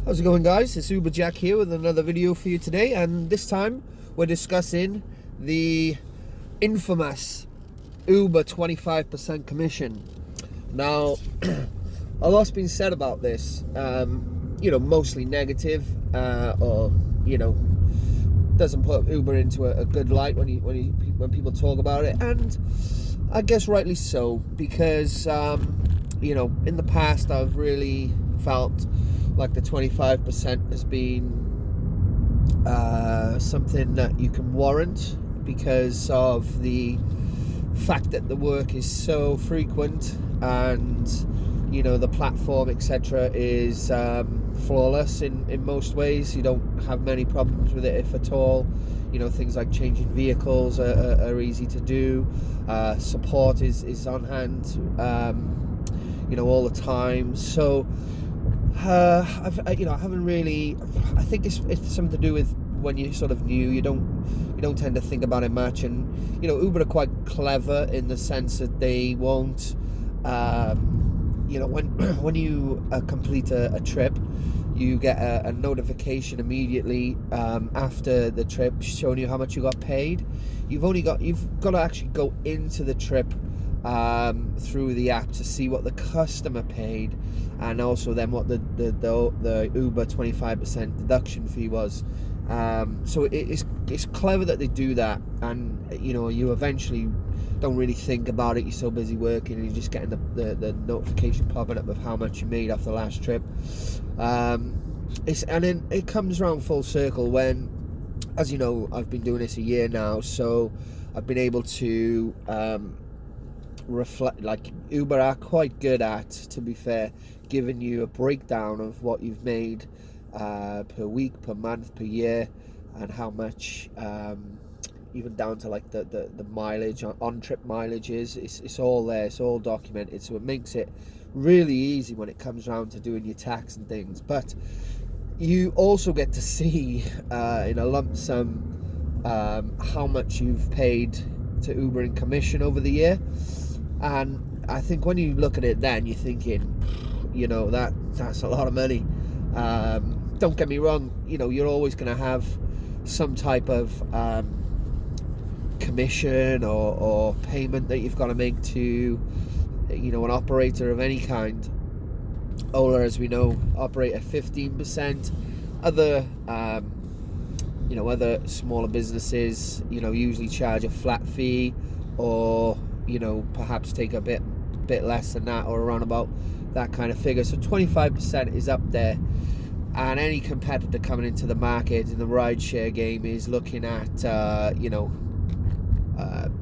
How's it going, guys? It's Uber Jack here with another video for you today, and this time we're discussing the infamous Uber 25% commission. Now, a lot's been said about this, mostly negative, or doesn't put Uber into a good light when people talk about it, and I guess rightly so, because in the past I've really felt like the 25% has been something that you can warrant because of the fact that the work is so frequent and the platform etc is flawless in most ways. You don't have many problems with it, if at all. Things like changing vehicles are easy to do. Support is on hand all the time. So I haven't really. I think it's something to do with when you're sort of new. You don't tend to think about it much, and Uber are quite clever in the sense that they won't. When you complete a trip, you get a notification immediately after the trip showing you how much you got paid. You've got to actually go into the trip through the app to see what the customer paid, and also then what the Uber 25% deduction fee was. So it's clever that they do that, and you eventually don't really think about it. You're so busy working and you're just getting the notification popping up of how much you made off the last trip. And then it comes around full circle when, as you know, I've been doing this a year now, so I've been able to reflect. Like, Uber are quite good at, to be fair, giving you a breakdown of what you've made per week, per month, per year, and how much, even down to like the mileage, on trip mileage it's all there, it's all documented, so it makes it really easy when it comes around to doing your tax and things. But you also get to see in a lump sum how much you've paid to Uber in commission over the year. And I think when you look at it, then you're thinking, that's a lot of money. Don't get me wrong, you're always going to have some type of commission or payment that you've got to make to an operator of any kind. Ola, as we know, operate at 15%. Other other smaller businesses usually charge a flat fee, or perhaps take a bit less than that, or around about that kind of figure. So 25% is up there, and any competitor coming into the market in the rideshare game is looking at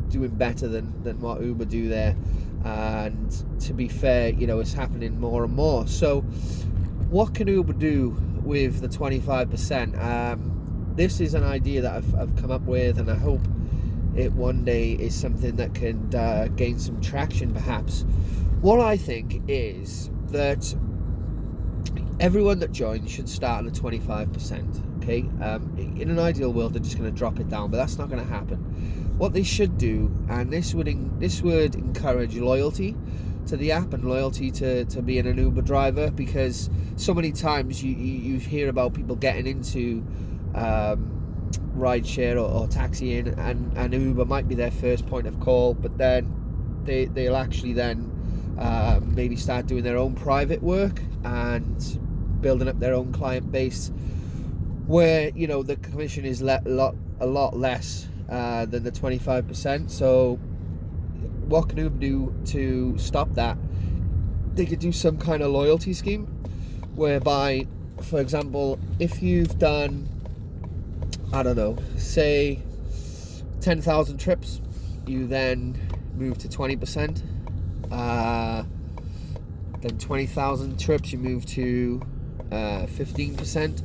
doing better than what Uber do there. And to be fair, it's happening more and more. So what can Uber do with the 25%? This is an idea that I've come up with, and I hope it one day is something that can gain some traction, perhaps. What I think is that everyone that joins should start on the 25%. Okay, in an ideal world, they're just going to drop it down, but that's not going to happen. What they should do, and this would encourage loyalty to the app and loyalty to being an Uber driver, because so many times you hear about people getting into rideshare or taxiing, and Uber might be their first point of call, but then they'll actually then maybe start doing their own private work and building up their own client base, where the commission is a lot less than the 25%. So what can Uber do to stop that? They could do some kind of loyalty scheme whereby, for example, if you've done, I don't know, say 10,000 trips, you then move to 20%. Then 20,000 trips, you move to 15%.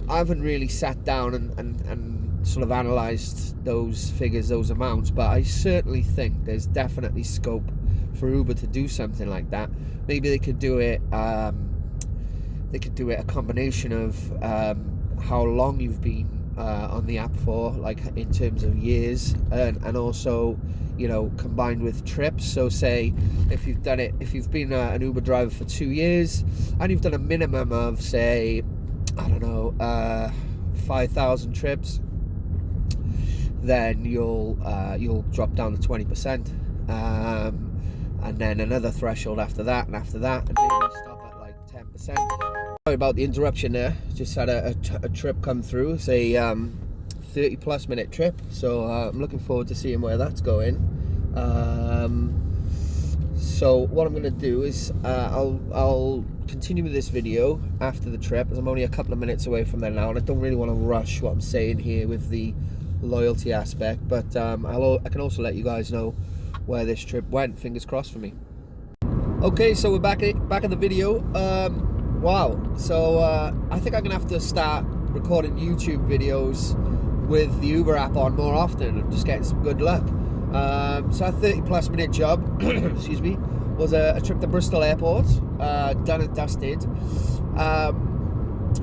I haven't really sat down and sort of analysed those figures, those amounts, but I certainly think there's definitely scope for Uber to do something like that. Maybe they could do it. They could do it a combination of how long you've been on the app for, like in terms of years, and also, you know, combined with trips. So say if you've been an Uber driver for 2 years and you've done a minimum of, say, I don't know, 5,000 trips, then you'll drop down to 20%, and then another threshold after that, and maybe stop at like 10%. Sorry about the interruption there. Just had a trip come through. It's a 30+ minute trip, so I'm looking forward to seeing where that's going. So what I'm going to do is I'll continue with this video after the trip, as I'm only a couple of minutes away from there now, and I don't really want to rush what I'm saying here with the loyalty aspect, but I can also let you guys know where this trip went. Fingers crossed for me. Okay, so we're back at the video. Wow, so I think I'm gonna have to start recording YouTube videos with the Uber app on more often. I'm just getting some good luck. So a 30+ minute job excuse me, was a trip to Bristol Airport, done and dusted.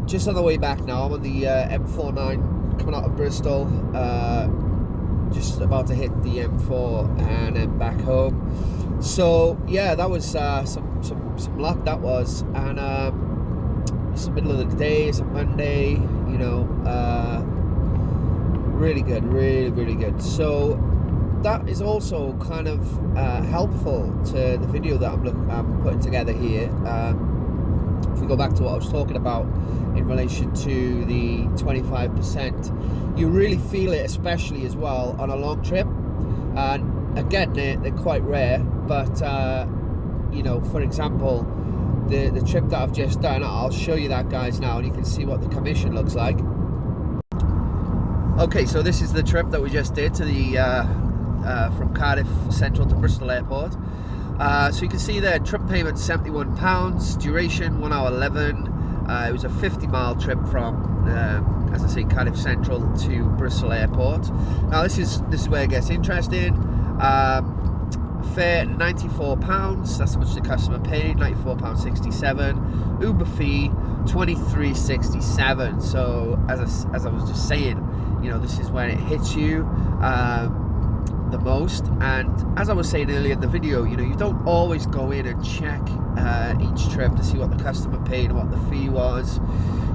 Just on the way back now. I'm on the M49 coming out of Bristol, just about to hit the M4 and then back home. So yeah, that was some luck, that was. And it's the middle of the day, it's a Monday, you know, really good, really good. So that is also kind of helpful to the video that I'm putting together here. If we go back to what I was talking about in relation to the 25%, you really feel it, especially as well on a long trip. And again, they're quite rare, but you know, for example, the trip that I've just done, I'll show you that, guys, now, and you can see what the Commission looks like. Okay, so this is the trip that we just did to the from Cardiff Central to Bristol Airport. So you can see there, trip payment £71, duration 1 hour 11. It was a 50-mile trip from, as I say, Cardiff Central to Bristol Airport. Now this is where it gets interesting. Fare £94, that's how much the customer paid, £94.67. Uber fee £23.67. So as I was just saying, you know, this is when it hits you the most. And as I was saying earlier in the video, you know, you don't always go in and check each trip to see what the customer paid and what the fee was,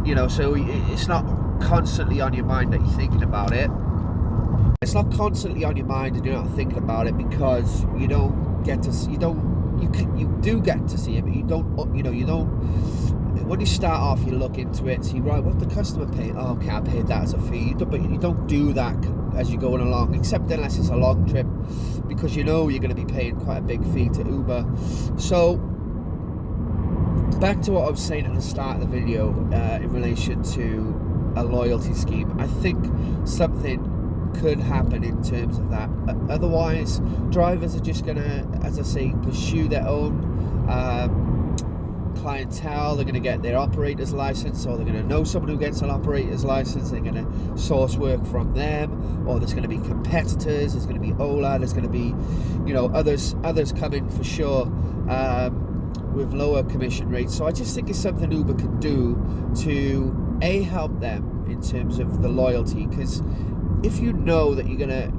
you know, so it's not constantly on your mind that you're thinking about it. It's not constantly on your mind and you're not thinking about it because you don't get to see, you do get to see it, but you don't, you know, you don't. When you start off, you look into it, see, right, what the customer paid, oh, okay, I paid that as a fee, but you don't do that as you're going along, except unless it's a long trip, because you know you're going to be paying quite a big fee to Uber. So back to what I was saying at the start of the video in relation to a loyalty scheme. I think something could happen in terms of that. Otherwise, drivers are just gonna, as I say, pursue their own clientele. They're gonna get their operator's license, or they're gonna know someone who gets an operator's license. They're gonna source work from them, or there's gonna be competitors. There's gonna be Ola. There's gonna be, you know, others coming for sure with lower commission rates. So I just think it's something Uber can do to help them in terms of the loyalty, because if you know that you're gonna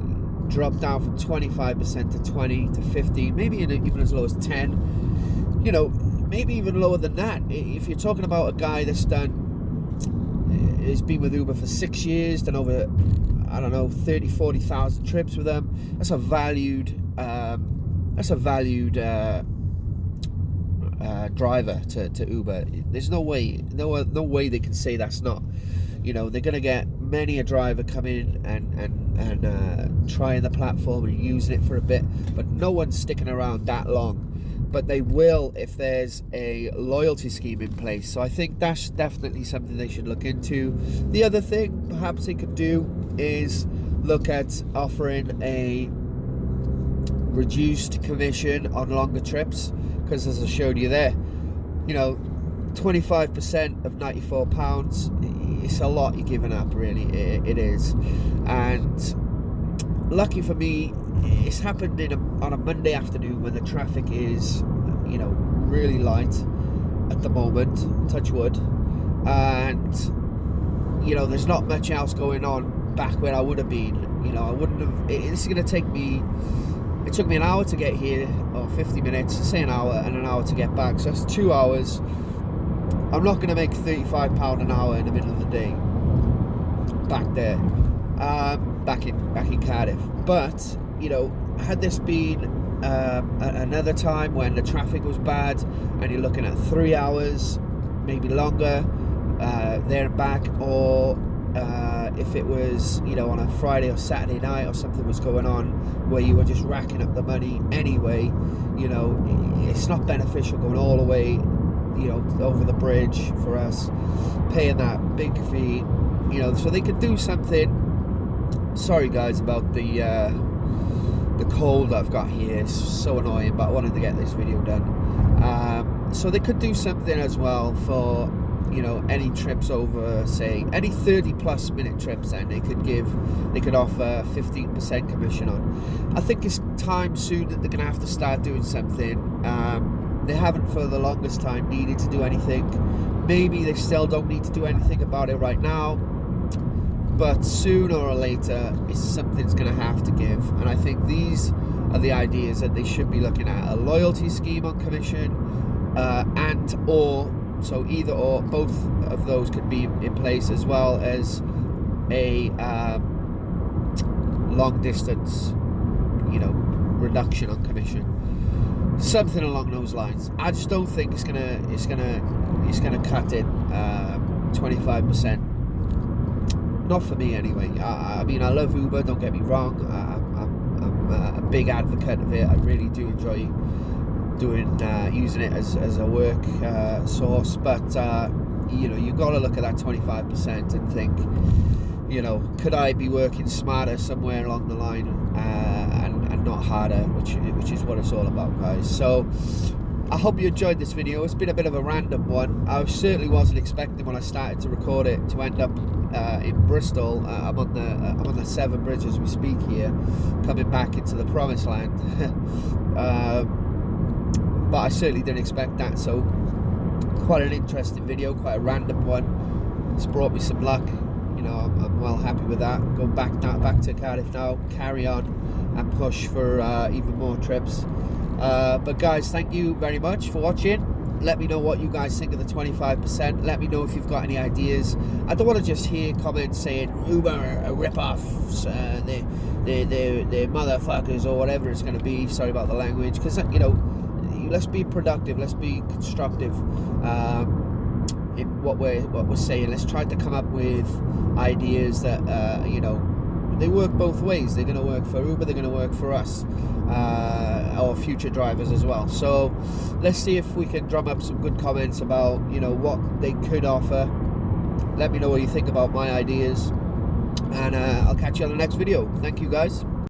drop down from 25% to 20 to 15, maybe even as low as 10, you know, maybe even lower than that. If you're talking about a guy that's has been with Uber for 6 years, done over, I don't know, 30,000-40,000 trips with them, that's a valued driver to Uber. There's no way they can say that's not. You know, they're gonna get many a driver come in and trying the platform and using it for a bit, but no one's sticking around that long. But they will if there's a loyalty scheme in place. So I think that's definitely something they should look into. The other thing perhaps they could do is look at offering a reduced commission on longer trips, because as I showed you there, you know, 25% of £94, it's a lot you're giving up, really. It is. And lucky for me, it's happened on a Monday afternoon when the traffic is, you know, really light at the moment, touch wood. And you know, there's not much else going on back where I would have been. You know, I wouldn't have. This is going to take me. It took me an hour to get here, or 50 minutes, say an hour, and an hour to get back. So that's 2 hours. I'm not going to make £35 an hour in the middle of the day back there, back in Cardiff. But you know, had this been another time when the traffic was bad, and you're looking at 3 hours, maybe longer, there and back, or if it was, you know, on a Friday or Saturday night or something was going on where you were just racking up the money anyway, you know, it's not beneficial going all the way, you know, over the bridge for us, paying that big fee, you know. So they could do something. Sorry guys about the cold I've got here, it's so annoying, but I wanted to get this video done. So they could do something as well for, you know, any trips over, say, any 30+ minute trips, then they could offer 15% commission on. I think it's time soon that they're going to have to start doing something. They haven't for the longest time needed to do anything. Maybe they still don't need to do anything about it right now, but sooner or later something's going to have to give. And I think these are the ideas that they should be looking at: a loyalty scheme on commission, so either or, both of those could be in place, as well as a long distance, you know, reduction on commission, something along those lines. I just don't think it's gonna cut it 25%. Not for me anyway. I mean, I love Uber, don't get me wrong. I'm a big advocate of it. I really do enjoy using it as a work source, but you know, you've got to look at that 25% and think, you know, could I be working smarter somewhere along the line, and not harder, which is what it's all about, guys. So I hope you enjoyed this video. It's been a bit of a random one. I certainly wasn't expecting when I started to record it to end up in Bristol. I'm on the Severn Bridge as we speak here, coming back into the promised land. But I certainly didn't expect that, so quite an interesting video, quite a random one. It's brought me some luck, you know. I'm well happy with that. Go back to Cardiff now, carry on and push for even more trips. But guys, thank you very much for watching. Let me know what you guys think of the 25%. Let me know if you've got any ideas. I don't want to just hear comments saying Uber are rip-offs, they're motherfuckers, or whatever it's going to be. Sorry about the language, because, you know, let's be productive, let's be constructive in what we're saying. Let's try to come up with ideas that you know, they work both ways. They're going to work for Uber, they're going to work for us, our future drivers as well. So let's see if we can drum up some good comments about, you know, what they could offer. Let me know what you think about my ideas, and I'll catch you on the next video. Thank you guys.